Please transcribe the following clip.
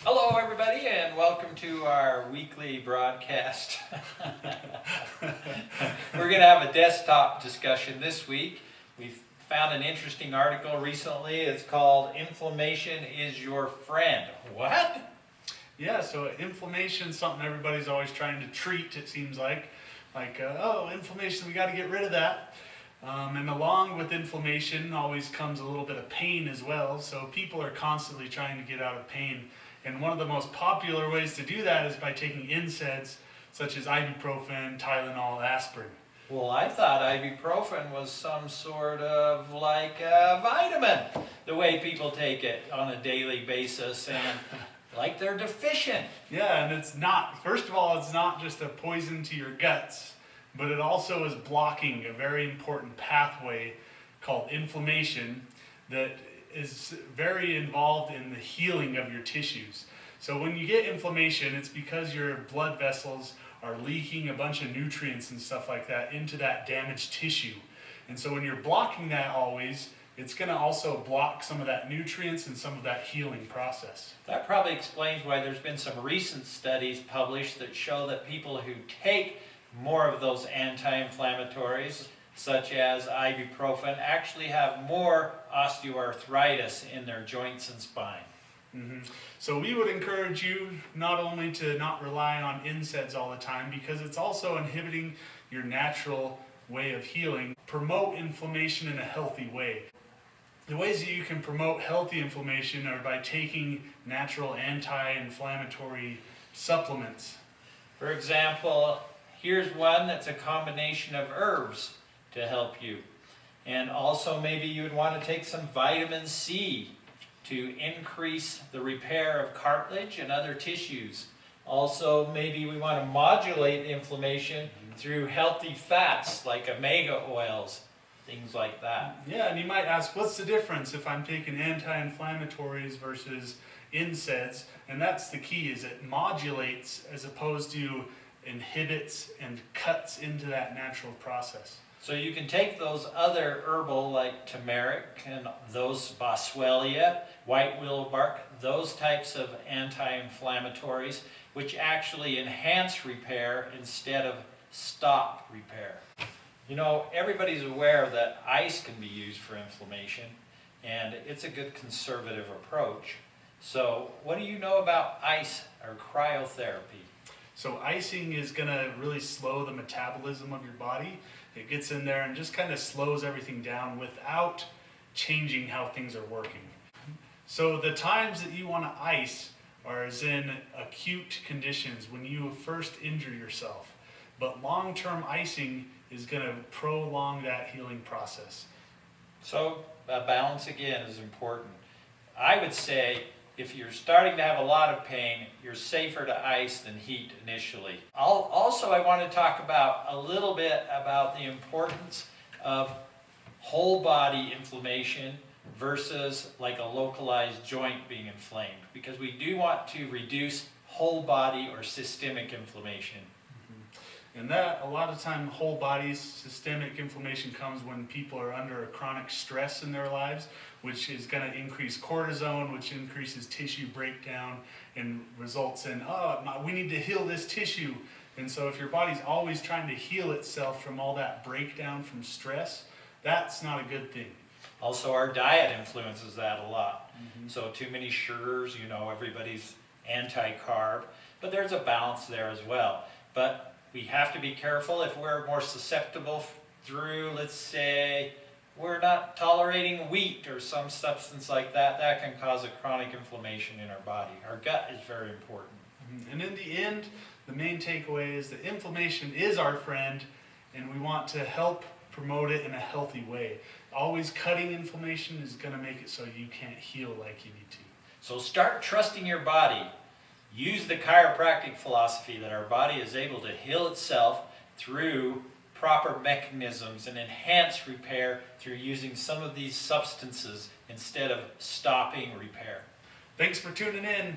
Hello, everybody, and welcome to our weekly broadcast. We're going to have a desktop discussion this week. We've found an interesting article recently. It's called Inflammation is Your Friend. What? Yeah, so inflammation is something everybody's always trying to treat, it seems like. Oh, inflammation, we got to get rid of that. And along with inflammation always comes a little bit of pain as well. So people are constantly trying to get out of pain. And one of the most popular ways to do that is by taking NSAIDs such as ibuprofen, Tylenol, aspirin. Well, I thought ibuprofen was some sort of like a vitamin, the way people take it on a daily basis, and like they're deficient. Yeah, and it's not, first of all, it's not just a poison to your guts, but it also is blocking a very important pathway called inflammation that is very involved in the healing of your tissues. So when you get inflammation, it's because your blood vessels are leaking a bunch of nutrients and stuff like that into that damaged tissue. And so when you're blocking that always, it's going to also block some of that nutrients and some of that healing process. That probably explains why there's been some recent studies published that show that people who take more of those anti-inflammatories, such as ibuprofen, actually have more osteoarthritis in their joints and spine. So we would encourage you not only to not rely on NSAIDs all the time, because it's also inhibiting your natural way of healing. Promote inflammation in a healthy way. The ways that you can promote healthy inflammation are by taking natural anti-inflammatory supplements. For example, here's one that's a combination of herbs to help you. And also maybe you would want to take some vitamin C to increase the repair of cartilage and other tissues. Also, maybe we want to modulate inflammation through healthy fats like omega oils, things like that. Yeah, and you might ask, what's the difference if I'm taking anti-inflammatories versus NSAIDs? And that's the key, is it modulates as opposed to inhibits and cuts into that natural process. So you can take those other herbal like turmeric and those boswellia, white willow bark, those types of anti-inflammatories, which actually enhance repair instead of stop repair. You know, everybody's aware that ice can be used for inflammation, and it's a good conservative approach. So what do you know about ice or cryotherapy? So icing is going to really slow the metabolism of your body. It gets in there and just kind of slows everything down without changing how things are working. So the times that you want to ice are as in acute conditions when you first injure yourself. But long-term icing is going to prolong that healing process. So balance again is important. I would say if you're starting to have a lot of pain, you're safer to ice than heat initially. Also, I want to talk about a little bit about the importance of whole body inflammation versus like a localized joint being inflamed, because we do want to reduce whole body or systemic inflammation. And that, a lot of time, whole body systemic inflammation comes when people are under a chronic stress in their lives, which is going to increase cortisone, which increases tissue breakdown and results in, we need to heal this tissue. And so if your body's always trying to heal itself from all that breakdown from stress, that's not a good thing. Also, our diet influences that a lot. So too many sugars, you know, everybody's anti-carb, but there's a balance there as well. But we have to be careful if we're more susceptible through, let's say, we're not tolerating wheat or some substance like that. That can cause a chronic inflammation in our body. Our gut is very important. And in the end, the main takeaway is that inflammation is our friend, and we want to help promote it in a healthy way. Always cutting inflammation is going to make it so you can't heal like you need to. So start trusting your body. Use the chiropractic philosophy that our body is able to heal itself through proper mechanisms and enhance repair through using some of these substances instead of stopping repair. Thanks for tuning in.